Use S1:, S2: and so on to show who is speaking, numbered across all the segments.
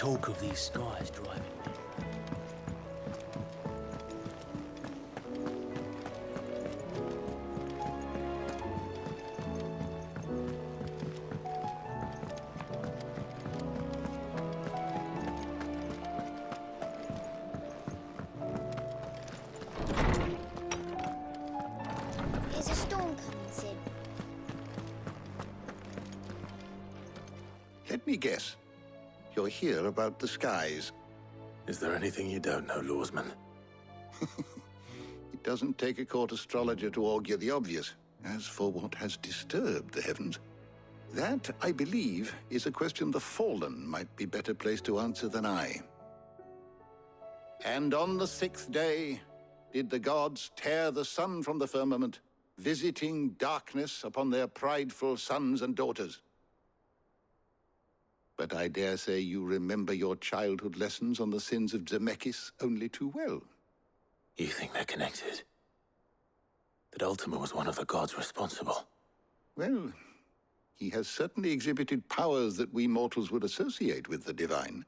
S1: talk of these skies driving me.
S2: Is a storm coming, Sid?
S3: Let me guess. You're here about the skies.
S4: Is there anything you don't know, Lawsman?
S3: It doesn't take a court astrologer to augur the obvious. As for what has disturbed the heavens, that, I believe, is a question the Fallen might be better placed to answer than I. And on the 6th day did the gods tear the sun from the firmament, visiting darkness upon their prideful sons and daughters. But I dare say you remember your childhood lessons on the sins of Zemeckis only too well.
S4: You think they're connected? That Ultima was one of the gods responsible?
S3: Well, he has certainly exhibited powers that we mortals would associate with the divine.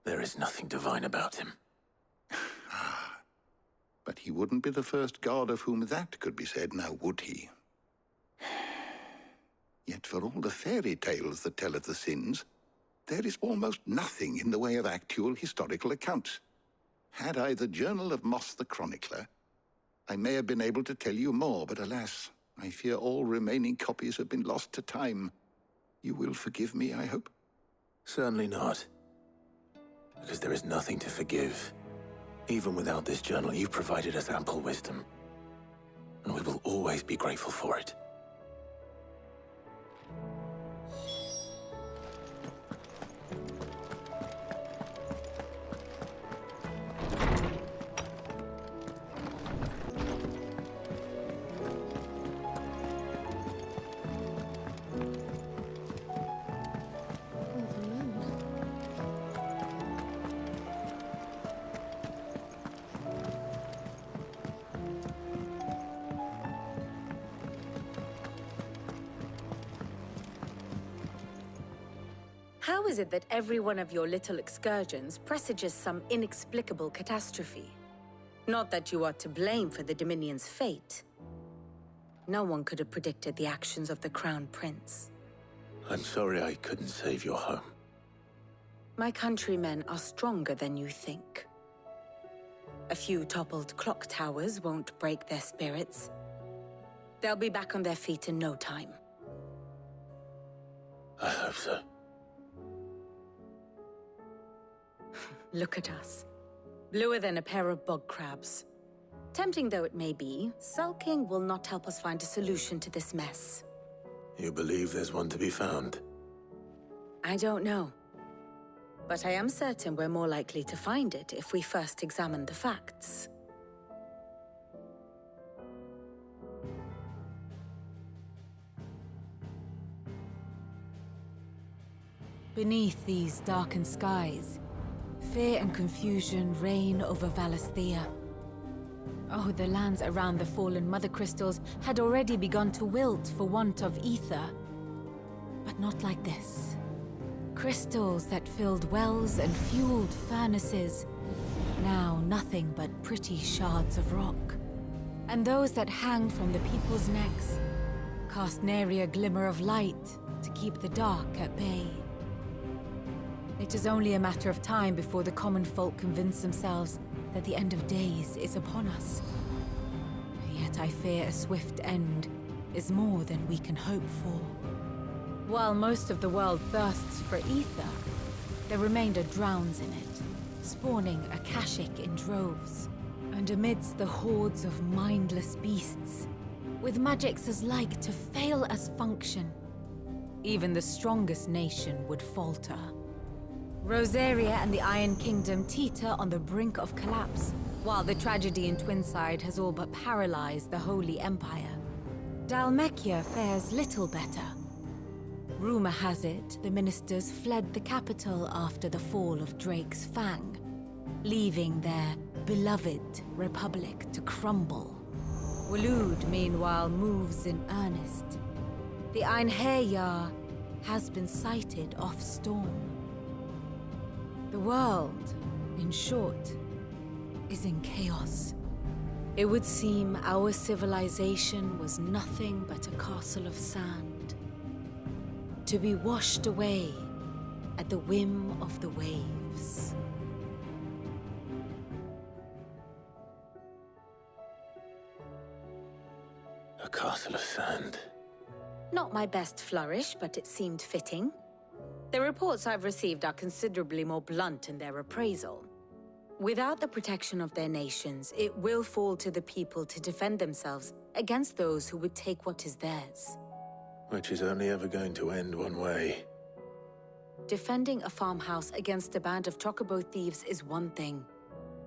S4: There is nothing divine about him.
S3: But he wouldn't be the first god of whom that could be said, now would he? Yet for all the fairy tales that tell of the sins, there is almost nothing in the way of actual historical accounts. Had I the Journal of Moss the Chronicler, I may have been able to tell you more, but alas, I fear all remaining copies have been lost to time. You will forgive me, I hope?
S4: Certainly not. Because there is nothing to forgive. Even without this journal, you've provided us ample wisdom. And we will always be grateful for it.
S5: How is it that every one of your little excursions presages some inexplicable catastrophe? Not that you are to blame for the Dominion's fate. No one could have predicted the actions of the Crown Prince.
S4: I'm sorry I couldn't save your home.
S5: My countrymen are stronger than you think. A few toppled clock towers won't break their spirits. They'll be back on their feet in no time.
S4: I hope so.
S5: Look at us. Bluer than a pair of bog crabs. Tempting though it may be, sulking will not help us find a solution to this mess.
S4: You believe there's one to be found?
S5: I don't know. But I am certain we're more likely to find it if we first examine the facts.
S6: Beneath these darkened skies, fear and confusion reign over Valisthea. Oh, the lands around the fallen Mother Crystals had already begun to wilt for want of ether. But not like this. Crystals that filled wells and fueled furnaces, now nothing but pretty shards of rock. And those that hang from the people's necks cast nary a glimmer of light to keep the dark at bay. It is only a matter of time before the common folk convince themselves that the end of days is upon us. Yet I fear a swift end is more than we can hope for. While most of the world thirsts for ether, the remainder drowns in it, spawning Akashic in droves. And amidst the hordes of mindless beasts, with magics as like to fail as function, even the strongest nation would falter. Rosaria and the Iron Kingdom teeter on the brink of collapse, while the tragedy in Twinside has all but paralyzed the Holy Empire. Dalmekia fares little better. Rumor has it the ministers fled the capital after the fall of Drake's Fang, leaving their beloved republic to crumble. Waloed, meanwhile, moves in earnest. The Einherjar has been sighted off Storm. The world, in short, is in chaos. It would seem our civilization was nothing but a castle of sand, to be washed away at the whim of the waves.
S4: A castle of sand.
S5: Not my best flourish, but it seemed fitting. The reports I've received are considerably more blunt in their appraisal. Without the protection of their nations, it will fall to the people to defend themselves against those who would take what is theirs.
S4: Which is only ever going to end one way.
S5: Defending a farmhouse against a band of chocobo thieves is one thing,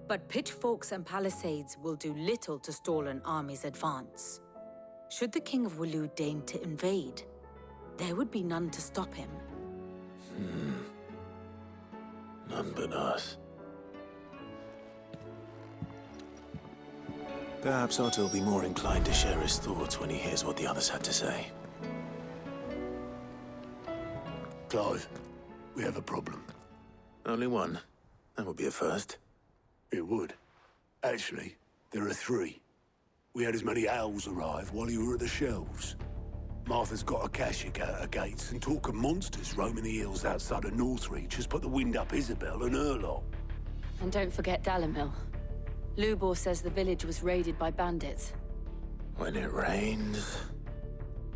S5: but pitchforks and palisades will do little to stall an army's advance. Should the King of Waloed deign to invade, there would be none to stop him.
S4: None but us. Perhaps Otto will be more inclined to share his thoughts when he hears what the others had to say.
S1: Clive, we have a problem.
S4: Only one. That would be a first.
S1: It would. Actually, there are three. We had as many owls arrive while you were at the shelves. Martha's got a Akashic at her gates, and talk of monsters roaming the hills outside of Northreach has put the wind up Isabel and her lot.
S7: And don't forget Dalimil. Lubor says the village was raided by bandits.
S4: When it rains...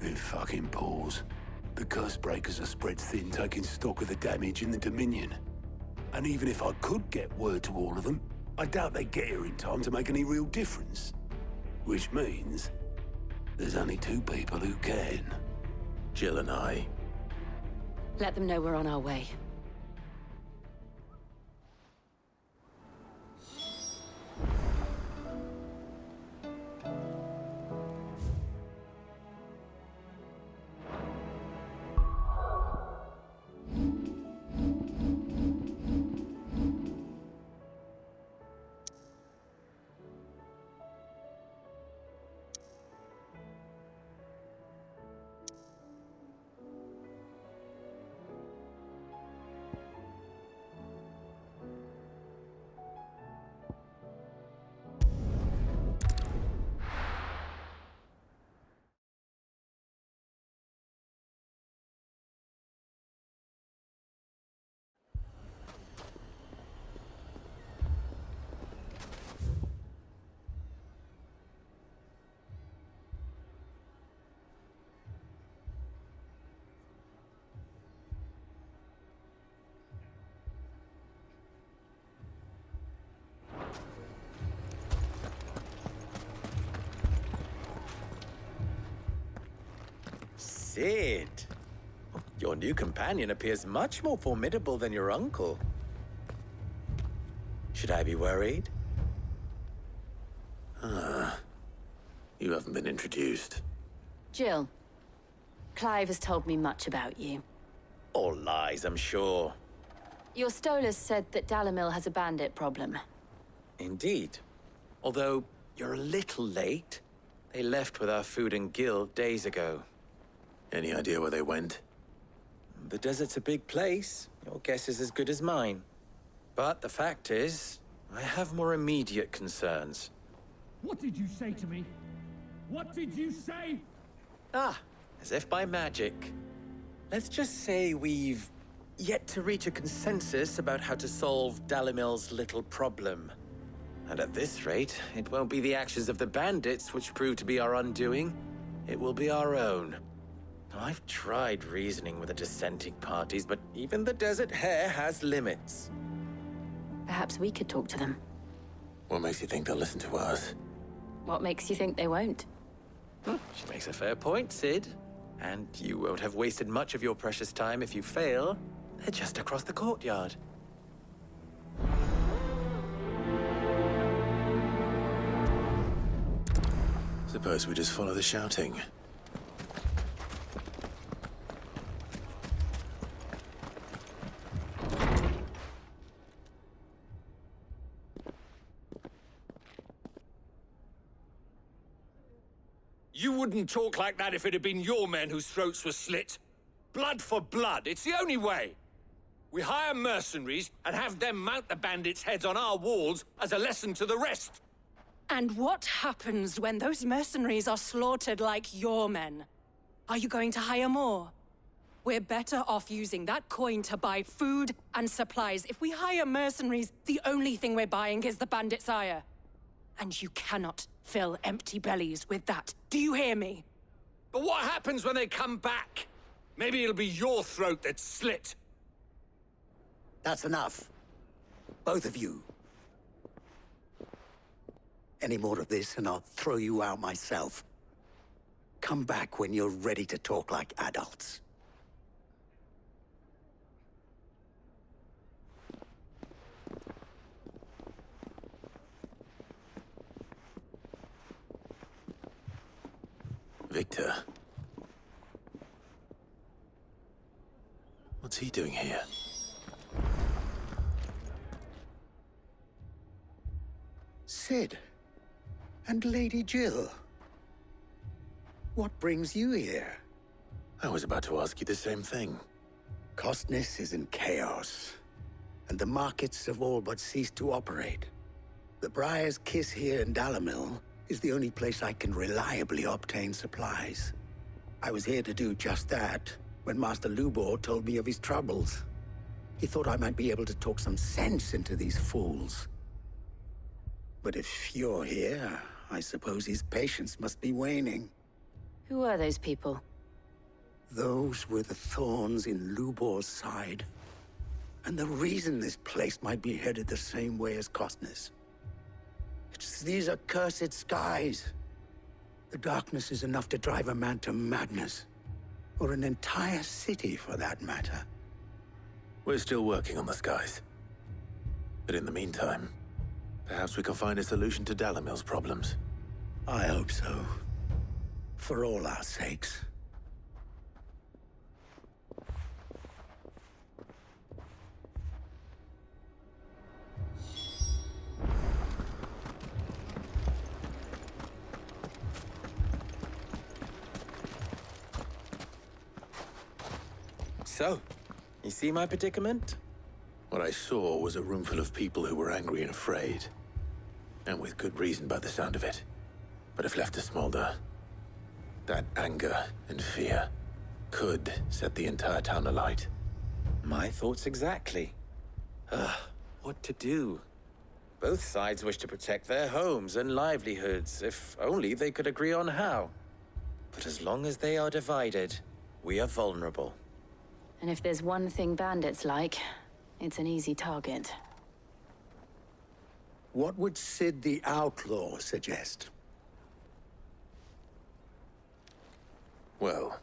S1: It fucking pours. The curse breakers are spread thin, taking stock of the damage in the Dominion. And even if I could get word to all of them, I doubt they'd get here in time to make any real difference. Which means there's only two people who can.
S4: Jill and I.
S7: Let them know we're on our way.
S8: Sid, your new companion appears much more formidable than your uncle. Should I be worried?
S4: You haven't been introduced.
S7: Jill, Clive has told me much about you.
S8: All lies, I'm sure.
S7: Your Stolas said that Dalimil has a bandit problem.
S8: Indeed. Although, you're a little late. They left with our food and guild days ago.
S4: Any idea where they went?
S8: The desert's a big place. Your guess is as good as mine. But the fact is, I have more immediate concerns.
S9: What did you say to me? What did you say?
S8: Ah, as if by magic. Let's just say we've yet to reach a consensus about how to solve Dalimil's little problem. And at this rate, it won't be the actions of the bandits which prove to be our undoing. It will be our own. I've tried reasoning with the dissenting parties, but even the Desert Hare has limits.
S7: Perhaps we could talk to them.
S4: What makes you think they'll listen to us?
S7: What makes you think they won't?
S8: She makes a fair point, Sid. And you won't have wasted much of your precious time if you fail. They're just across the courtyard.
S4: Suppose we just follow the shouting.
S10: You wouldn't talk like that if it had been your men whose throats were slit. Blood for blood, it's the only way. We hire mercenaries and have them mount the bandits' heads on our walls as a lesson to the rest.
S11: And what happens when those mercenaries are slaughtered like your men? Are you going to hire more? We're better off using that coin to buy food and supplies. If we hire mercenaries, the only thing we're buying is the bandits' ire. And you cannot fill empty bellies with that. Do you hear me?
S10: But what happens when they come back? Maybe it'll be your throat that's slit.
S12: That's enough. Both of you. Any more of this and I'll throw you out myself. Come back when you're ready to talk like adults.
S4: Victor. What's he doing here?
S12: Sid. And Lady Jill. What brings you here?
S4: I was about to ask you the same thing.
S12: Costness is in chaos, and the markets have all but ceased to operate. The Briar's Kiss here in Dalimil is the only place I can reliably obtain supplies. I was here to do just that when Master Lubor told me of his troubles. He thought I might be able to talk some sense into these fools. But if you're here, I suppose his patience must be waning.
S7: Who are those people?
S12: Those were the thorns in Lubor's side. And the reason this place might be headed the same way as Costness. It's these accursed skies. The darkness is enough to drive a man to madness. Or an entire city, for that matter.
S4: We're still working on the skies. But in the meantime, perhaps we can find a solution to Dalimil's problems.
S12: I hope so. For all our sakes.
S8: So, you see my predicament?
S4: What I saw was a room full of people who were angry and afraid. And with good reason by the sound of it. But if left to smolder, that anger and fear could set the entire town alight.
S8: My thoughts exactly. What to do? Both sides wish to protect their homes and livelihoods, if only they could agree on how. But as long as they are divided, we are vulnerable.
S7: And if there's one thing bandits like, it's an easy target.
S12: What would Sid the Outlaw suggest?
S4: Well,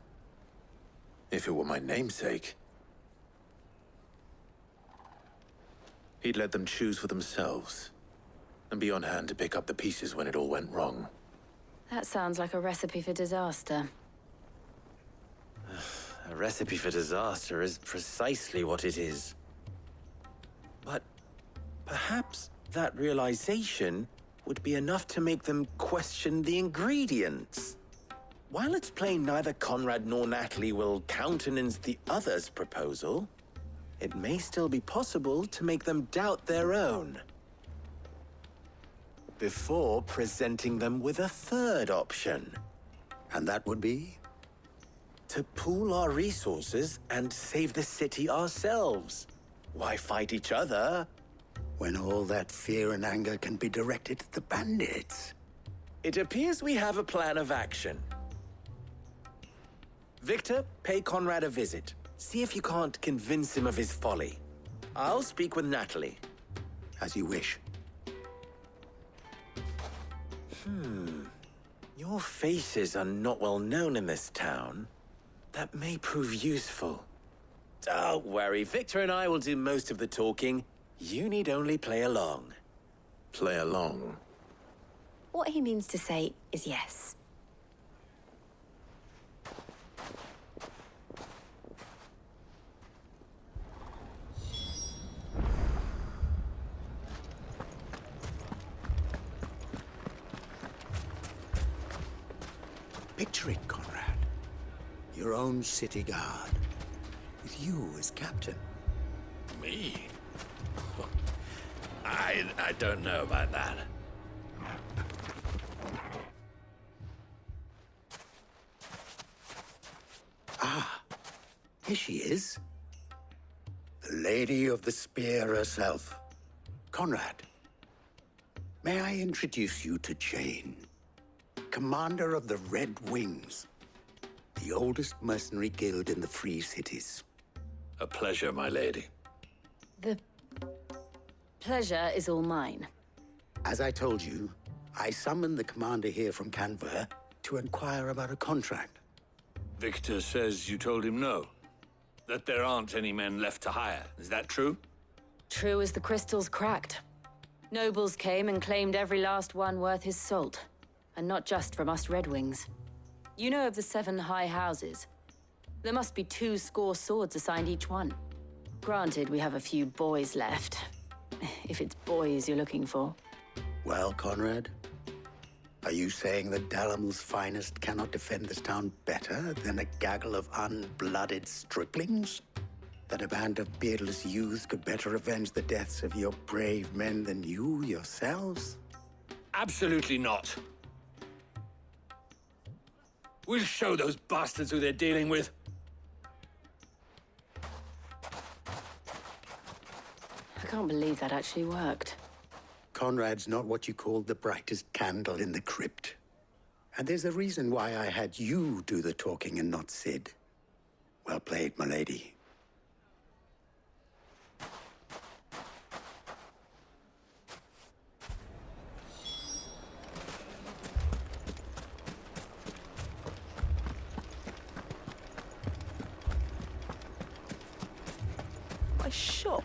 S4: if it were my namesake, he'd let them choose for themselves and be on hand to pick up the pieces when it all went wrong.
S7: That sounds like a recipe for disaster.
S8: A recipe for disaster is precisely what it is. But perhaps that realization would be enough to make them question the ingredients. While it's plain neither Conrad nor Natalie will countenance the other's proposal, it may still be possible to make them doubt their own. Before presenting them with a third option.
S12: And that would be?
S8: To pool our resources and save the city ourselves. Why fight each other?
S12: When all that fear and anger can be directed at the bandits.
S8: It appears we have a plan of action. Victor, pay Conrad a visit. See if you can't convince him of his folly. I'll speak with Natalie.
S12: As you wish.
S8: Your faces are not well known in this town. That may prove useful. Don't worry, Victor and I will do most of the talking. You need only play along.
S4: Play along?
S7: What he means to say is yes.
S12: Picture it, Conrad. Your own city guard, with you as captain.
S4: Me? I don't know about that.
S12: Ah, here she is. The Lady of the Spear herself. Conrad, may I introduce you to Jane, commander of the Red Wings, the oldest mercenary guild in the Free Cities.
S4: A pleasure, my lady.
S7: The pleasure is all mine.
S12: As I told you, I summoned the commander here from Canver to inquire about a contract.
S10: Victor says you told him no. That there aren't any men left to hire. Is that true?
S7: True as the crystals cracked. Nobles came and claimed every last one worth his salt. And not just from us Red Wings. You know of the 7 high houses. There must be 2 swords assigned each one. Granted, we have a few boys left. If it's boys you're looking for.
S12: Well, Conrad, are you saying that Dalamel's finest cannot defend this town better than a gaggle of unblooded striplings? That a band of beardless youths could better avenge the deaths of your brave men than you yourselves?
S10: Absolutely not. We'll show those bastards who they're dealing with.
S7: I can't believe that actually worked.
S12: Conrad's not what you called the brightest candle in the crypt. And there's a reason why I had you do the talking and not Sid. Well played, my lady.
S13: My shop.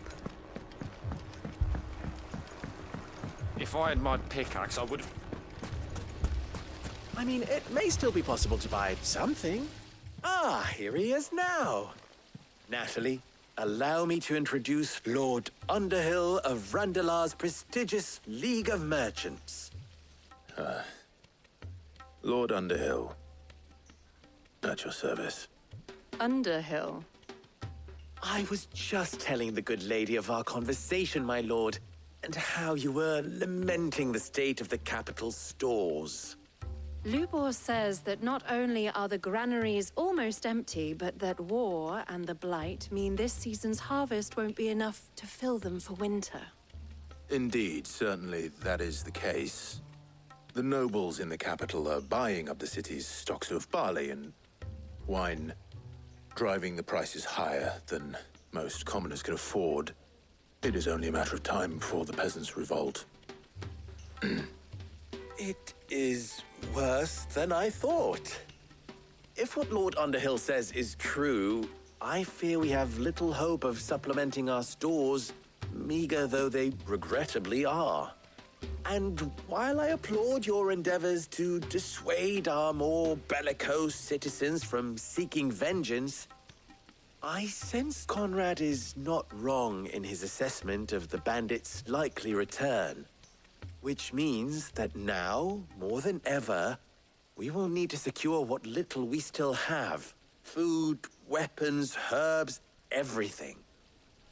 S8: If I had my pickaxe, I would have... I mean, it may still be possible to buy something. Ah, here he is now. Natalie, allow me to introduce Lord Underhill of Randalar's prestigious League of Merchants.
S4: Lord Underhill. At your service.
S11: Underhill.
S8: I was just telling the good lady of our conversation, my lord, and how you were lamenting the state of the capital's stores.
S11: Lubor says that not only are the granaries almost empty, but that war and the Blight mean this season's harvest won't be enough to fill them for winter.
S4: Indeed, certainly that is the case. The nobles in the capital are buying up the city's stocks of barley and wine, driving the prices higher than most commoners can afford. It is only a matter of time before the peasants revolt.
S8: It is worse than I thought. If what Lord Underhill says is true, I fear we have little hope of supplementing our stores, meager though they regrettably are. And while I applaud your endeavors to dissuade our more bellicose citizens from seeking vengeance, I sense Conrad is not wrong in his assessment of the bandits' likely return. Which means that now, more than ever, we will need to secure what little we still have. Food, weapons, herbs, everything.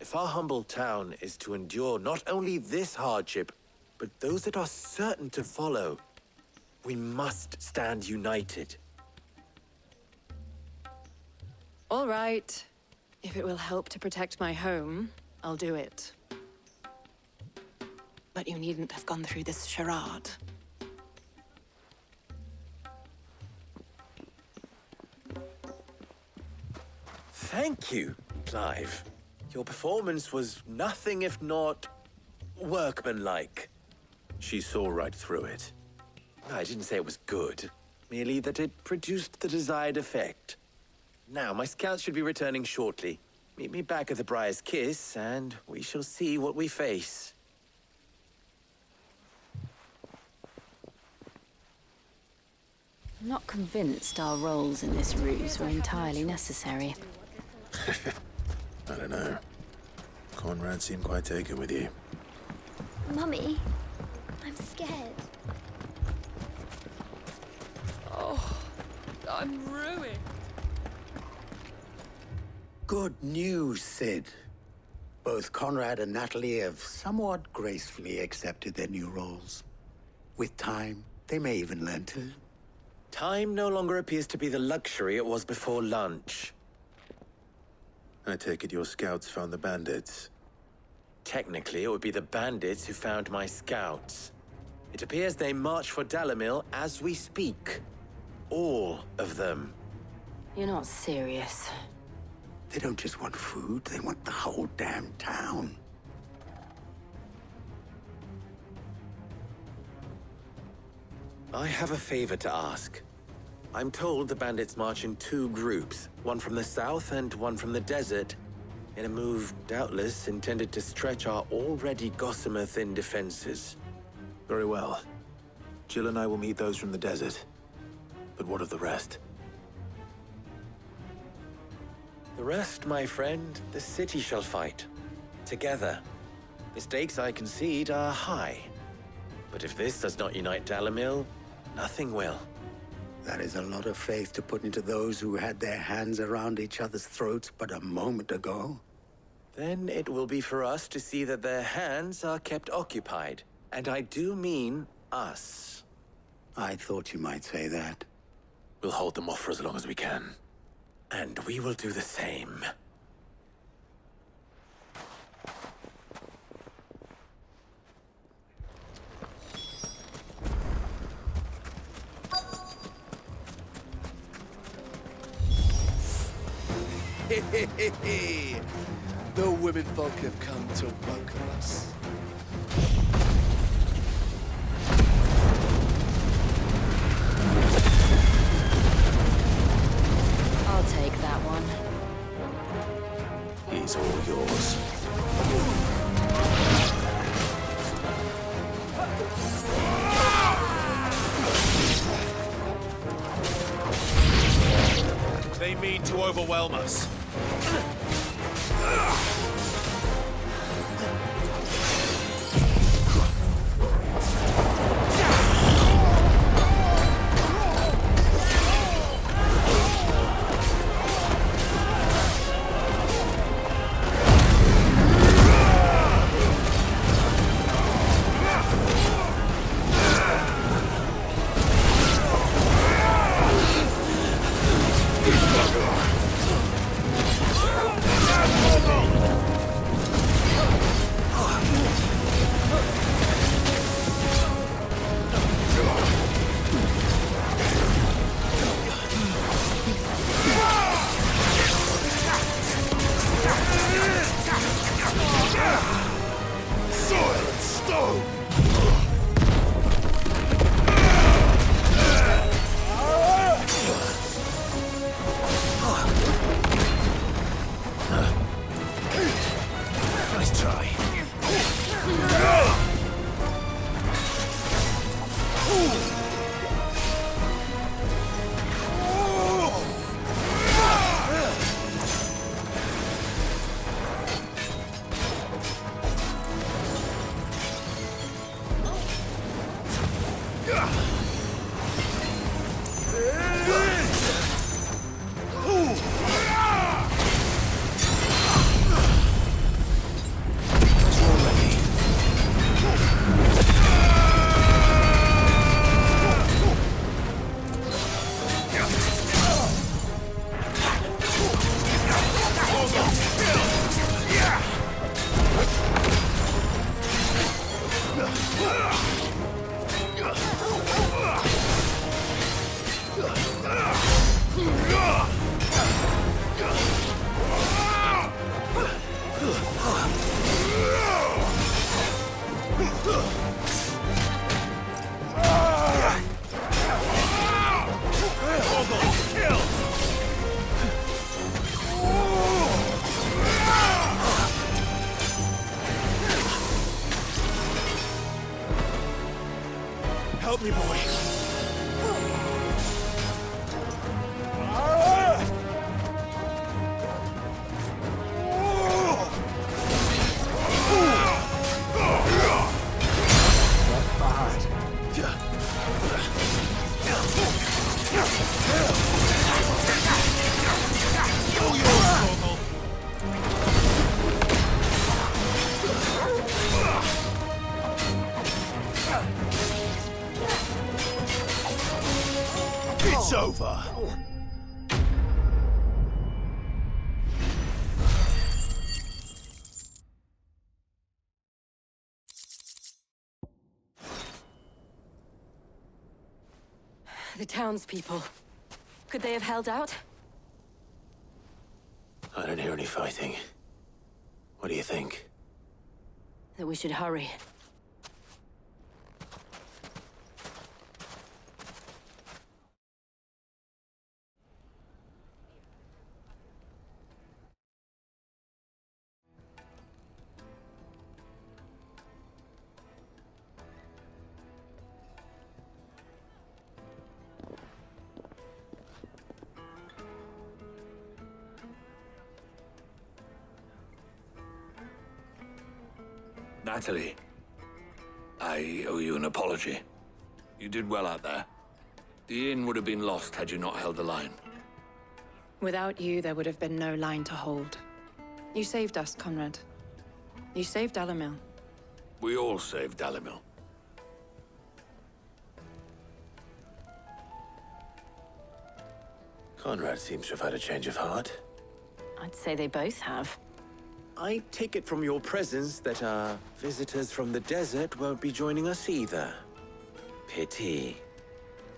S8: If our humble town is to endure not only this hardship, but those that are certain to follow, we must stand united.
S11: All right. If it will help to protect my home, I'll do it. But you needn't have gone through this charade.
S8: Thank you, Clive. Your performance was nothing if not workmanlike.
S4: She saw right through it.
S8: I didn't say it was good, merely that it produced the desired effect. Now, my scouts should be returning shortly. Meet me back at the Briar's Kiss, and we shall see what we face.
S7: I'm not convinced our roles in this ruse were entirely necessary.
S4: I don't know. Conrad seemed quite taken with you.
S2: Mummy, I'm scared.
S11: Oh, I'm ruined.
S12: Good news, Sid. Both Conrad and Natalie have somewhat gracefully accepted their new roles. With time, they may even learn to...
S8: Time no longer appears to be the luxury it was before lunch.
S4: I take it your scouts found the bandits.
S8: Technically, it would be the bandits who found my scouts. It appears they march for Dalimil as we speak. All of them.
S7: You're not serious.
S12: They don't just want food, they want the whole damn town.
S8: I have a favor to ask. I'm told the bandits march in 2 groups, one from the south and one from the desert, in a move doubtless intended to stretch our already gossamer-thin defenses.
S4: Very well. Jill and I will meet those from the desert. But what of the rest?
S8: The rest, my friend, the city shall fight. Together. The stakes, I concede, are high. But if this does not unite Dalimil, nothing will.
S12: That is a lot of faith to put into those who had their hands around each other's throats but a moment ago.
S8: Then it will be for us to see that their hands are kept occupied. And I do mean us.
S12: I thought you might say that.
S4: We'll hold them off for as long as we can.
S8: And we will do the same.
S13: The women folk have come to welcome us.
S7: I'll take that one.
S4: He's all yours.
S10: They mean to overwhelm us.
S13: Help me, boy.
S1: over.
S7: The townspeople. Could they have held out?
S4: I don't hear any fighting. What do you think?
S7: That we should hurry.
S10: Natalie, I owe you an apology. You did well out there. The inn would have been lost had you not held the line.
S14: Without you, there would have been no line to hold. You saved us, Conrad. You saved Dalimil.
S10: We all saved Dalimil.
S4: Conrad seems to have had a change of heart.
S7: I'd say they both have.
S8: I take it from your presence that our visitors from the desert won't be joining us either. Pity.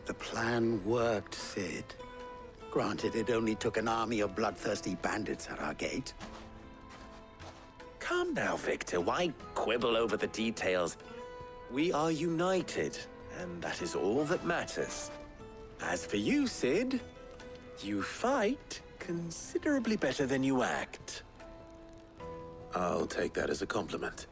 S12: The plan worked, Sid. Granted, it only took an army of bloodthirsty bandits at our gate.
S8: Calm now, Victor. Why quibble over the details? We are united, and that is all that matters. As for you, Sid, you fight considerably better than you act.
S4: I'll take that as a compliment.